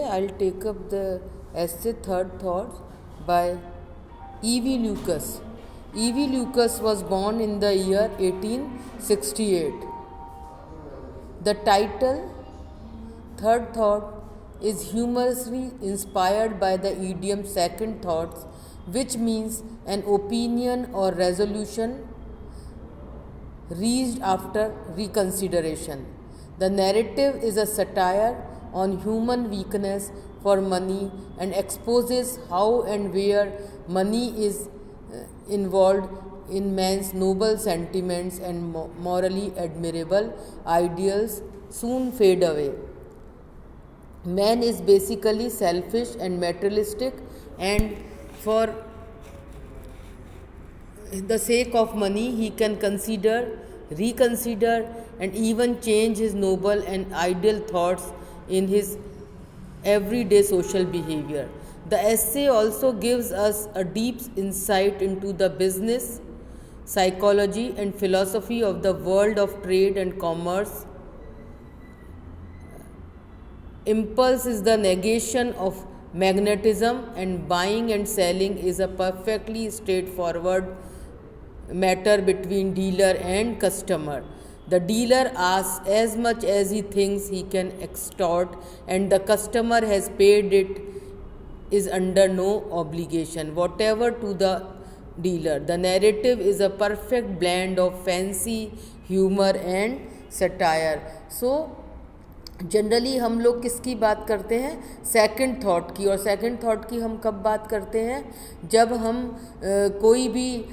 I'll take up the essay Third Thoughts by E.V. Lucas. E.V. Lucas was born in the year 1868. The title Third Thought is humorously inspired by the idiom second thoughts, which means an opinion or resolution reached after reconsideration. The narrative is a satire on human weakness for money and exposes how and where money is involved in man's noble sentiments and morally admirable ideals soon fade away. Man is basically selfish and materialistic, and for the sake of money he can reconsider and even change his noble and ideal thoughts in his everyday social behavior. The essay also gives us a deep insight into the business, psychology and philosophy of the world of trade and commerce. Impulse is the negation of magnetism, and buying and selling is a perfectly straightforward matter between dealer and customer. The dealer asks as much as he thinks he can extort, and the customer has paid it is under no obligation whatever to the dealer. The narrative is a perfect blend of fancy, humor and satire. So generally हम लोग किसकी बात करते हैं? Second thought की। और second thought की हम कब बात करते हैं? जब हम कोई भी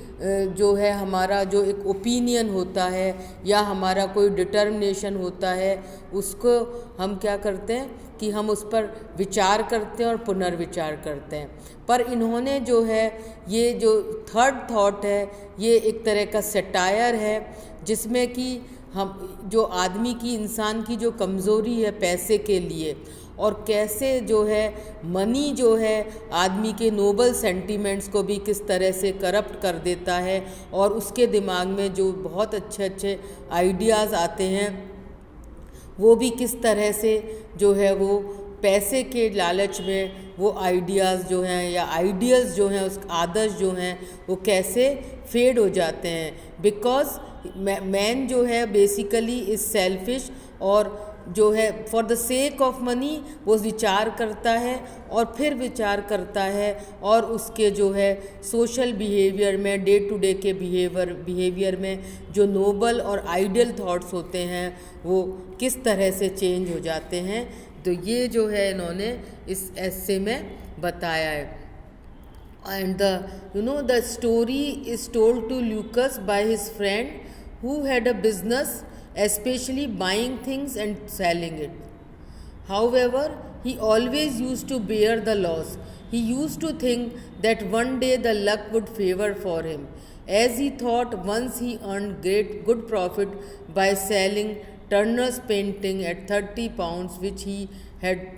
जो है हमारा जो एक ओपिनियन होता है या हमारा कोई डिटर्मिनेशन होता है, उसको हम क्या करते हैं कि हम उस पर विचार करते हैं और पुनर्विचार करते हैं। पर इन्होंने जो है ये जो थर्ड थॉट है ये एक तरह का सटायर है, जिसमें कि हम जो आदमी की इंसान की जो कमज़ोरी है पैसे के लिए, और कैसे जो है मनी जो है आदमी के नोबल सेंटीमेंट्स को भी किस तरह से करप्ट कर देता है, और उसके दिमाग में जो बहुत अच्छे अच्छे आइडियाज़ आते हैं वो भी किस तरह से जो है वो पैसे के लालच में वो आइडियाज़ जो हैं या आइडियल्स जो हैं, उस आदर्श जो हैं वो कैसे फेड हो जाते हैं। बिकॉज मैन जो है बेसिकली इज़ सेल्फिश, और जो है for the sake of money वो विचार करता है और फिर विचार करता है, और उसके जो है सोशल बिहेवियर में, डे टू डे के बिहेवियर में जो नोबल और आइडियल थॉट्स होते हैं वो किस तरह से चेंज हो जाते हैं। तो ये जो है इन्होंने इस एस्से में बताया है। And the story is told to Lucas by his friend who had a business, especially buying things and selling it. However, he always used to bear the loss. He used to think that one day the luck would favor for him, as he thought once he earned good profit by selling Turner's painting at 30 pounds, which he had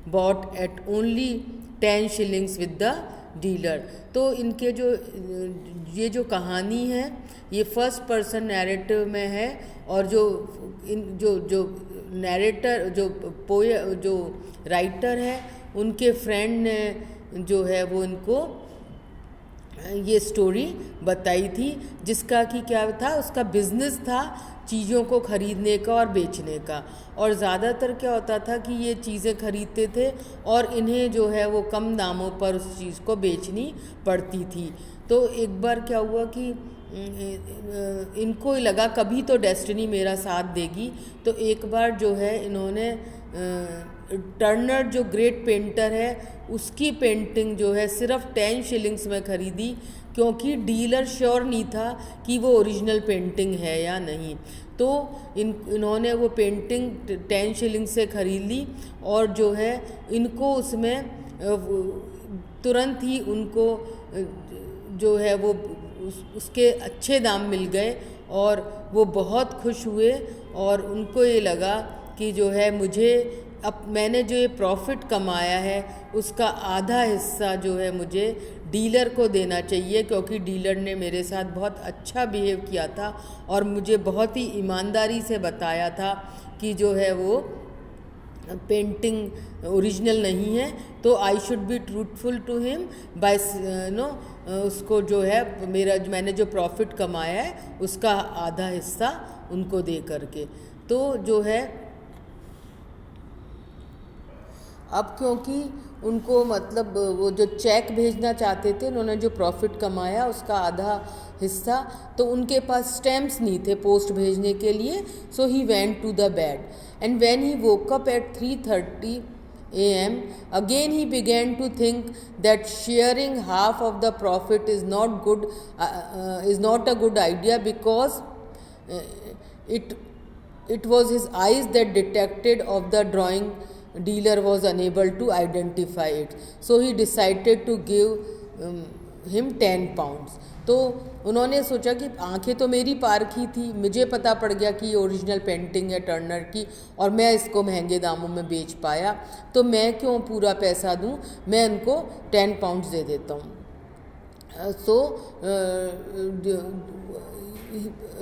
bought at only 10 shillings with the dealer. तो इनके जो ये जो कहानी है ये first person narrative में है, और जो नैरेटर जो राइटर है उनके फ्रेंड ने जो है वो इनको ये स्टोरी बताई थी, जिसका कि क्या था, उसका बिजनेस था चीज़ों को ख़रीदने का और बेचने का। और ज़्यादातर क्या होता था कि ये चीज़ें ख़रीदते थे और इन्हें जो है वो कम दामों पर उस चीज़ को बेचनी पड़ती थी। तो एक बार क्या हुआ कि इनको लगा कभी तो डेस्टिनी मेरा साथ देगी। तो एक बार जो है इन्होंने टर्नर जो ग्रेट पेंटर है उसकी पेंटिंग जो है सिर्फ 10 शिलिंग्स में ख़रीदी, क्योंकि डीलर श्योर नहीं था कि वो ओरिजिनल पेंटिंग है या नहीं। तो इन्होंने वो पेंटिंग 10 शिलिंग से ख़रीद ली, और जो है इनको उसमें तुरंत ही उनको जो है वो उसके अच्छे दाम मिल गए, और वो बहुत खुश हुए, और उनको ये लगा कि जो है मुझे अब मैंने जो ये प्रॉफिट कमाया है उसका आधा हिस्सा जो है मुझे डीलर को देना चाहिए, क्योंकि डीलर ने मेरे साथ बहुत अच्छा बिहेव किया था और मुझे बहुत ही ईमानदारी से बताया था कि जो है वो पेंटिंग ओरिजिनल नहीं है, तो I should be truthful to him by no उसको जो है मैंने जो प्रॉफिट कमाया है उसका आधा हिस्सा उनको दे करके। तो जो है अब क्योंकि उनको मतलब वो जो चेक भेजना चाहते थे, उन्होंने जो प्रॉफिट कमाया उसका आधा हिस्सा, तो उनके पास स्टैम्प्स नहीं थे पोस्ट भेजने के लिए। सो he went to the bed and when he woke up at 3:30 a.m. again he began to think that sharing half of the profit is not a good idea, because it was his eyes that detected of the drawing dealer was unable to identify it. So he decided to give him 10 pounds. तो उन्होंने सोचा कि आंखें तो मेरी पारखी थी, मुझे पता पड़ गया कि ये ओरिजिनल पेंटिंग है टर्नर की और मैं इसको महंगे दामों में बेच पाया, तो मैं क्यों पूरा पैसा दूं, मैं उनको 10 पाउंड्स दे देता हूँ।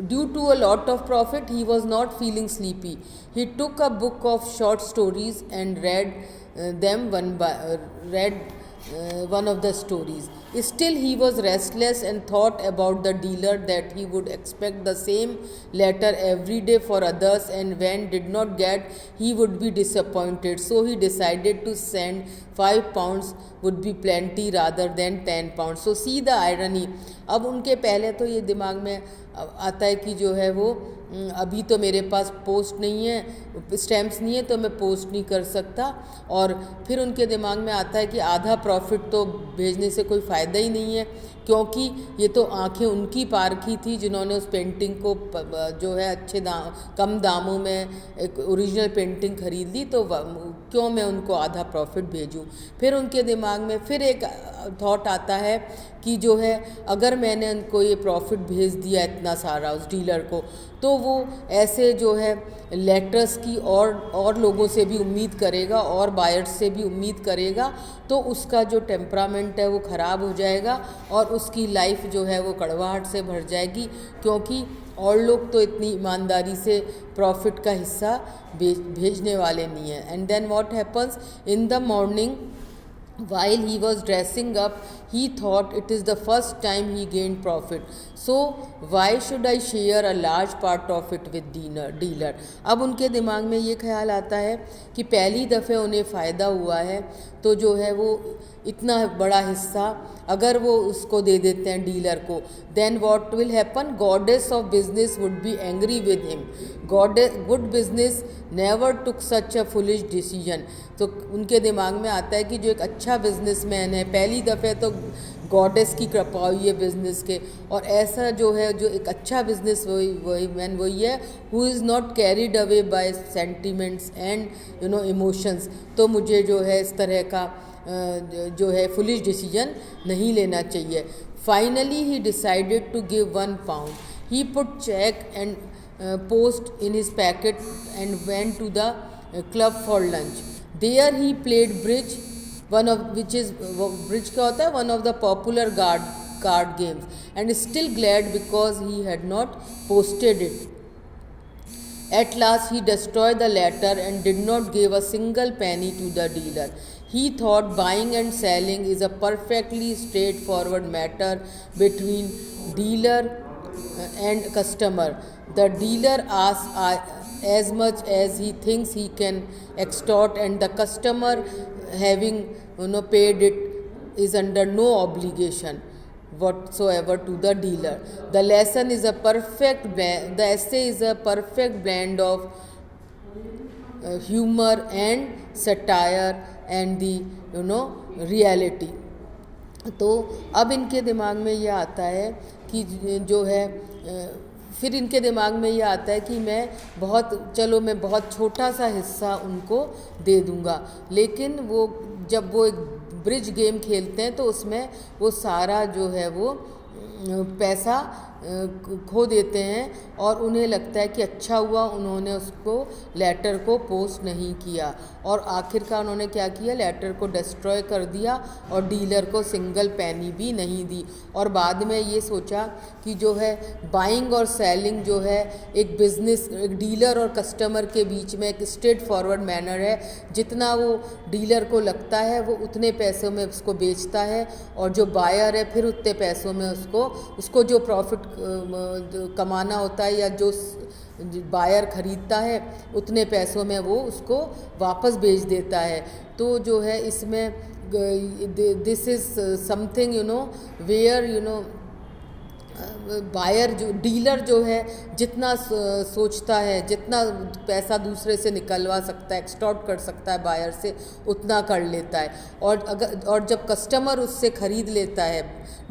Due to a lot of profit, he was not feeling sleepy. He took a book of short stories and read one of the stories. Still, he was restless and thought about the dealer that he would expect the same letter every day for others, and when did not get, he would be disappointed. So he decided to send 5 pounds would be plenty rather than 10 pounds. So see the irony. अब उनके पहले तो ये दिमाग में आता है कि जो है वो अभी तो मेरे पास पोस्ट नहीं है, स्टैम्प्स नहीं है, तो मैं पोस्ट नहीं कर सकता। और फिर उनके दिमाग में आता है कि आधा प्रॉफिट तो भेजने से कोई फ़ायदा ही नहीं है, क्योंकि ये तो आंखें उनकी पारखी थी जिन्होंने उस पेंटिंग को जो है कम दामों में एक ओरिजिनल पेंटिंग खरीद ली, तो क्यों मैं उनको आधा प्रॉफिट भेजूं। फिर उनके दिमाग में फिर एक थॉट आता है कि जो है अगर मैंने उनको ये प्रॉफिट भेज दिया इतना सारा उस डीलर को, तो वो ऐसे जो है लेटर्स की और लोगों से भी उम्मीद करेगा और बायर्स से भी उम्मीद करेगा, तो उसका जो टेम्परामेंट है वो ख़राब हो जाएगा और उसकी लाइफ जो है वो कड़वाहट से भर जाएगी, क्योंकि और लोग तो इतनी ईमानदारी से प्रॉफिट का हिस्सा भेजने वाले नहीं हैं। And then what happens in the morning, while he was dressing up, he thought it is the first time he gained profit, so why should I share a large part of it with dealer. अब उनके दिमाग में ये ख्याल आता है कि पहली दफ़े उन्हें फ़ायदा हुआ है, तो जो है वो इतना बड़ा हिस्सा अगर वो उसको दे देते हैं डीलर को, then what will happen, goddess of business would be angry with him, good business never took such a foolish decision. तो उनके दिमाग में आता है कि जो एक अच्छा बिजनेसमैन है, पहली दफ़े तो गॉडेस की कृपा हुई है बिज़नेस के, और ऐसा जो है जो एक अच्छा बिजनेस वही है who is not carried away by sentiments and emotions. तो मुझे जो है इस तरह का जो है फुलिश डिसीजन नहीं लेना चाहिए। Finally he decided to give 1 pound. He put cheque and post in his packet and went to the club for lunch. There he played bridge, bridge क्या होता है, one of the popular card games, and still glad because he had not posted it. At last he destroyed the letter and did not give a single penny to the dealer. He thought buying and selling is a perfectly straightforward matter between dealer and customer. The dealer asks as much as he thinks he can extort, and the customer, having paid it, is under no obligation whatsoever to the dealer. The lesson is a perfect blend. The essay is a perfect blend of humor and satire and the reality. तो अब इनके दिमाग में ये आता है कि जो है फिर इनके दिमाग में ये आता है कि मैं बहुत छोटा सा हिस्सा उनको दे दूँगा, लेकिन वो जब वो एक ब्रिज गेम खेलते हैं तो उसमें वो सारा जो है वो पैसा खो देते हैं और उन्हें लगता है कि अच्छा हुआ उन्होंने उसको लेटर को पोस्ट नहीं किया, और आखिरकार उन्होंने क्या किया, लेटर को डिस्ट्रॉय कर दिया और डीलर को सिंगल पैनी भी नहीं दी। और बाद में ये सोचा कि जो है बाइंग और सेलिंग जो है एक बिजनेस, एक डीलर और कस्टमर के बीच में एक स्ट्रेट फॉरवर्ड मैनर है। जितना वो डीलर को लगता है वो उतने पैसों में उसको बेचता है, और जो बायर है फिर उतने पैसों में उसको जो प्रॉफिट कमाना होता है या जो बायर खरीदता है उतने पैसों में वो उसको वापस बेच देता है। तो जो है इसमें this is something where buyer जो डीलर जो है जितना सोचता है, जितना पैसा दूसरे से निकलवा सकता है, एक्सटॉर्ट कर सकता है बायर से, उतना कर लेता है। और जब कस्टमर उससे ख़रीद लेता है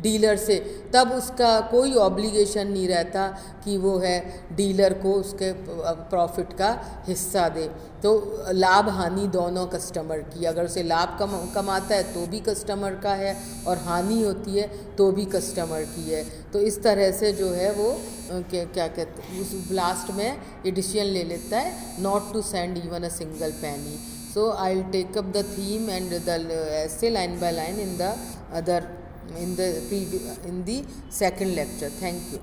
डीलर से, तब उसका कोई ऑब्लिगेशन नहीं रहता कि वो है डीलर को उसके प्रॉफिट का हिस्सा दे। तो लाभ हानि दोनों कस्टमर की, अगर उसे लाभ कमाता है तो भी कस्टमर का है, और हानि होती है तो भी कस्टमर की है। तो इस तरह से जो है वो क्या कहते हैं, उस लास्ट में ये डिसीजन ले लेता है not to send even a single penny. So I will take up the theme and the essay line by line in the second lecture. Thank you.